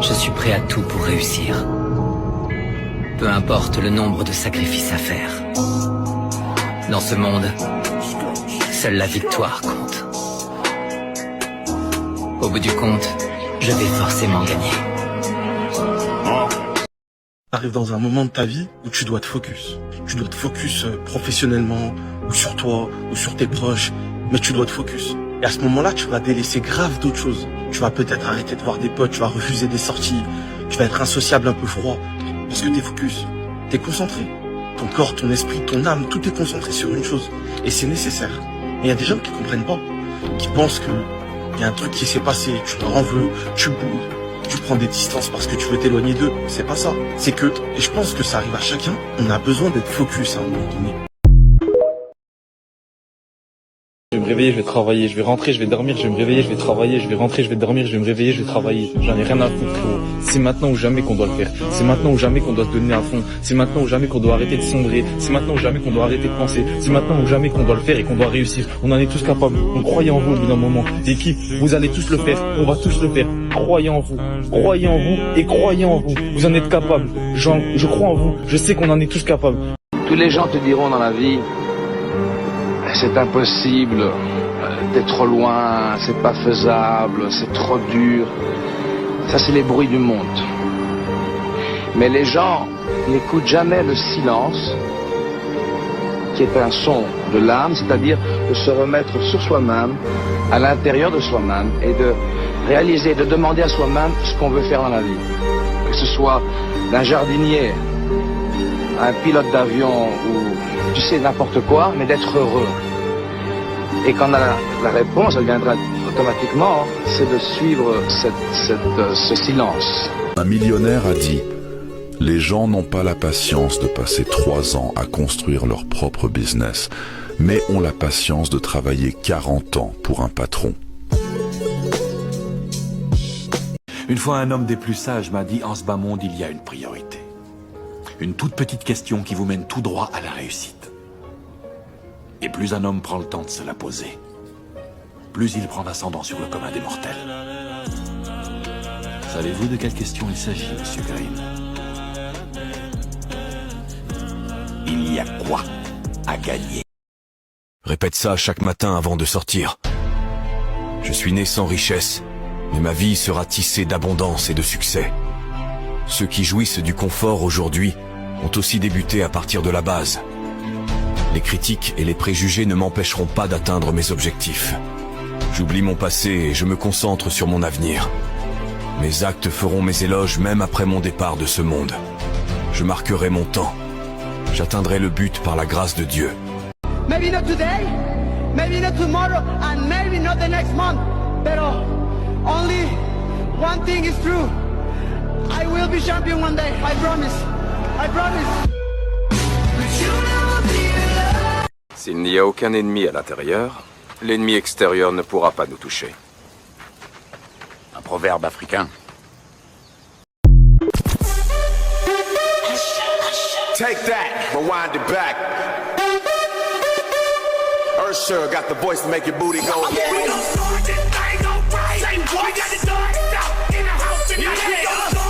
Je suis prêt à tout pour réussir. Peu importe le nombre de sacrifices à faire. Dans ce monde, seule la victoire compte. Au bout du compte, je vais forcément gagner. T'arrives dans un moment de ta vie où tu dois te focus. Tu dois te focus professionnellement, ou sur toi, ou sur tes proches, mais tu dois te focus. Et à ce moment-là, tu vas délaisser grave d'autres choses. Tu vas peut-être arrêter de voir des potes, tu vas refuser des sorties, tu vas être insociable, un peu froid, parce que t'es focus, t'es concentré. Ton corps, ton esprit, ton âme, tout est concentré sur une chose. Et c'est nécessaire. Et il y a des gens qui comprennent pas, qui pensent que il y a un truc qui s'est passé, tu leur en veux, tu boudes, tu prends des distances parce que tu veux t'éloigner d'eux. C'est pas ça. C'est que, et je pense que ça arrive à chacun, on a besoin d'être focus à un moment donné. Je vais me réveiller, je vais travailler, je vais rentrer, je vais dormir, je vais me réveiller, je vais travailler, je vais rentrer, je vais dormir, je vais me réveiller, je vais travailler. J'en ai rien à foutre, frérot. C'est maintenant ou jamais qu'on doit le faire. C'est maintenant ou jamais qu'on doit se donner à fond. C'est maintenant ou jamais qu'on doit arrêter de sombrer. C'est maintenant ou jamais qu'on doit arrêter de penser. C'est maintenant ou jamais qu'on doit le faire et qu'on doit réussir. On en est tous capables. On croyait en vous au bout d'un moment. L'équipe, vous allez tous le faire. On va tous le faire. Croyez en vous. Croyez en vous et croyez en vous. Vous en êtes capables. Je crois en vous. Je sais qu'on en est tous capables. Tous les gens te diront dans la vie, c'est impossible, t'es trop loin, c'est pas faisable, c'est trop dur. Ça, c'est les bruits du monde. Mais les gens n'écoutent jamais le silence, qui est un son de l'âme, c'est-à-dire de se remettre sur soi-même, à l'intérieur de soi-même, et de réaliser, de demander à soi-même ce qu'on veut faire dans la vie. Que ce soit d'un jardinier, un pilote d'avion ou, tu sais, n'importe quoi, mais d'être heureux. Et quand on a la réponse, elle viendra automatiquement, c'est de suivre ce silence. Un millionnaire a dit « Les gens n'ont pas la patience de passer 3 ans à construire leur propre business, mais ont la patience de travailler 40 ans pour un patron. » Une fois, un homme des plus sages m'a dit « En ce bas monde, il y a une priorité. Une toute petite question qui vous mène tout droit à la réussite. Et plus un homme prend le temps de se la poser, plus il prend ascendant sur le commun des mortels. » Savez-vous de quelle question il s'agit, monsieur Green? Il y a quoi à gagner? Répète ça chaque matin avant de sortir. Je suis né sans richesse, mais ma vie sera tissée d'abondance et de succès. Ceux qui jouissent du confort aujourd'hui ont aussi débuté à partir de la base. Les critiques et les préjugés ne m'empêcheront pas d'atteindre mes objectifs. J'oublie mon passé et je me concentre sur mon avenir. Mes actes feront mes éloges même après mon départ de ce monde. Je marquerai mon temps. J'atteindrai le but par la grâce de Dieu. Maybe not today, maybe not tomorrow, and maybe not the next month. But only one thing is true. I will be champion one day. I promise. I promise. S'il n'y a aucun ennemi à l'intérieur, l'ennemi extérieur ne pourra pas nous toucher. Un proverbe africain. Take that, rewind it back. Ursher got the voice to make your booty go. We gon' start this thing alright. Say what? We got it done. In the house tonight.